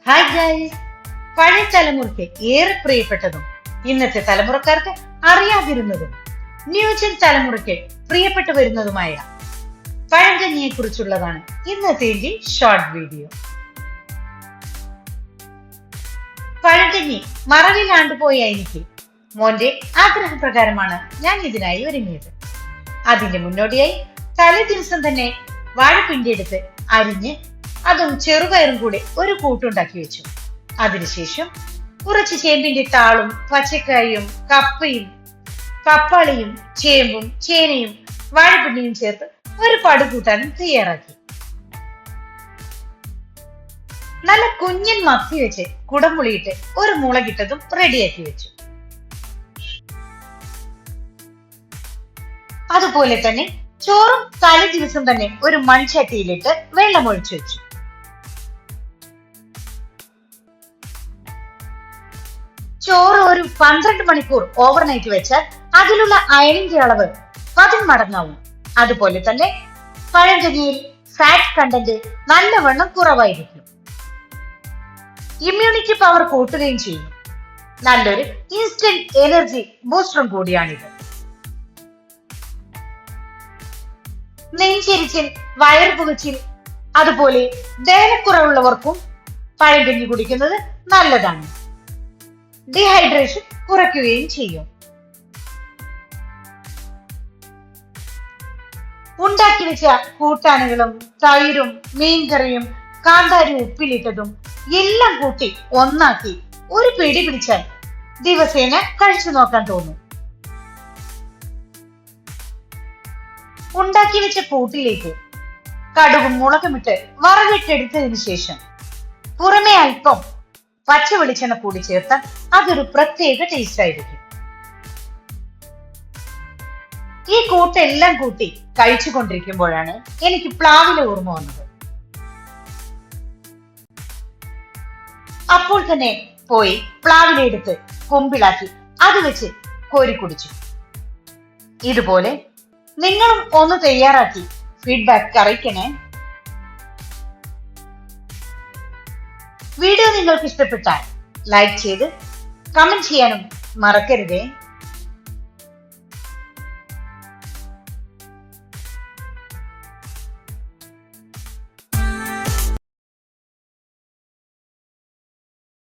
Hi guys, പഴയ തലമുറയ്ക്ക് ഏറെ പ്രിയപ്പെട്ടതും ഇന്നത്തെ തലമുറക്കാർക്ക് അറിയാതിരുന്നതും ന്യൂജൻ തലമുറയ്ക്ക് പ്രിയപ്പെട്ടു വരുന്നതുമായ പഴങ്കഞ്ഞിയെ കുറിച്ചുള്ളതാണ് ഇന്നത്തെ എന്റെ ഷോർട്ട് വീഡിയോ. പഴങ്കഞ്ഞി മറവിലാണ്ടുപോയ എനിക്ക് മോന്റെ ആഗ്രഹപ്രകാരമാണ് ഞാൻ ഇതിനായി ഒരുങ്ങിയത്. അതിന്റെ മുന്നോടിയായി തലേ ദിവസം തന്നെ വാഴപ്പിണ്ടി എടുത്ത് അരിഞ്ഞ് അതും ചെറുപയറും കൂടി ഒരു കൂട്ടുണ്ടാക്കി വെച്ചു. അതിനുശേഷം കുറച്ച് ചേമ്പിന്റെ താളും പച്ചക്കായും കപ്പയും പപ്പാളിയും ചേമ്പും ചേനയും വാഴപ്പിണ്ടിയും ചേർത്ത് ഒരു പടുകൂട്ടാനും തയ്യാറാക്കി. നല്ല കുഞ്ഞൻ മത്തി വെച്ച് കുടംപുളിയിട്ട് ഒരു മുളകിട്ടതും റെഡിയാക്കി വെച്ചു. അതുപോലെ തന്നെ ചോറും തലേ ദിവസം തന്നെ ഒരു മൺചട്ടിയിലിട്ട് വെള്ളമൊഴിച്ചു വെച്ചു. ചോറ് ഒരു 12 മണിക്കൂർ ഓവർനൈറ്റ് വെച്ചാൽ അതിലുള്ള അയണിന്റെ അളവ് 10 മടങ്ങാവും. അതുപോലെ തന്നെ പഴങ്കഞ്ഞിയിൽ ഫാറ്റ് കണ്ടന്റ് നല്ലവണ്ണം കുറവായിരിക്കും. ഇമ്മ്യൂണിറ്റി പവർ കൂട്ടുകയും ചെയ്യും. നല്ലൊരു ഇൻസ്റ്റന്റ് എനർജി ബൂസ്റ്ററും കൂടിയാണിത്. നെഞ്ചെരിച്ചിൽ, വയർ പുകച്ചിൽ, അതുപോലെ ദഹനക്കുറവുള്ളവർക്കും പഴങ്കഞ്ഞി കുടിക്കുന്നത് നല്ലതാണ്. ഡീഹൈഡ്രേഷൻ കുറയ്ക്കുകയും ചെയ്യും. ഉണ്ടാക്കി വെച്ച കൂട്ടാനുകളും തൈരും മീൻകറിയും കാന്താരി ഉപ്പിലിട്ടതും എല്ലാം കൂട്ടി ഒന്നാക്കി ഒരു പിടി പിടിച്ചാൽ ദിവസേന കഴിച്ചു നോക്കാൻ തോന്നും. ഉണ്ടാക്കി വെച്ച കൂട്ടിലേക്ക് കടുകും മുളകുമിട്ട് വറവിട്ടെടുത്തതിനു ശേഷം പുറമെ അല്പം പച്ച വെളിച്ചെണ്ണ കൂടി ചേർത്താൽ അതൊരു പ്രത്യേക ടേസ്റ്റ് ആയിരിക്കും. ഈ കൂട്ടെല്ലാം കൂട്ടി കഴിച്ചു കൊണ്ടിരിക്കുമ്പോഴാണ് എനിക്ക് പ്ലാവിലെ ഓർമ്മ വന്നത്. അപ്പോൾ തന്നെ പോയി പ്ലാവിലെ എടുത്ത് കൊമ്പിളാക്കി അത് വെച്ച് കോരി കുടിച്ചു. ഇതുപോലെ നിങ്ങളും ഒന്ന് തയ്യാറാക്കി ഫീഡ്ബാക്ക് അറിയിക്കണേ. വീഡിയോ നിങ്ങൾക്ക് ഇഷ്ടപ്പെട്ടാൽ ലൈക്ക് ചെയ്ത് കമന്റ് ചെയ്യാനും മറക്കരുതേ.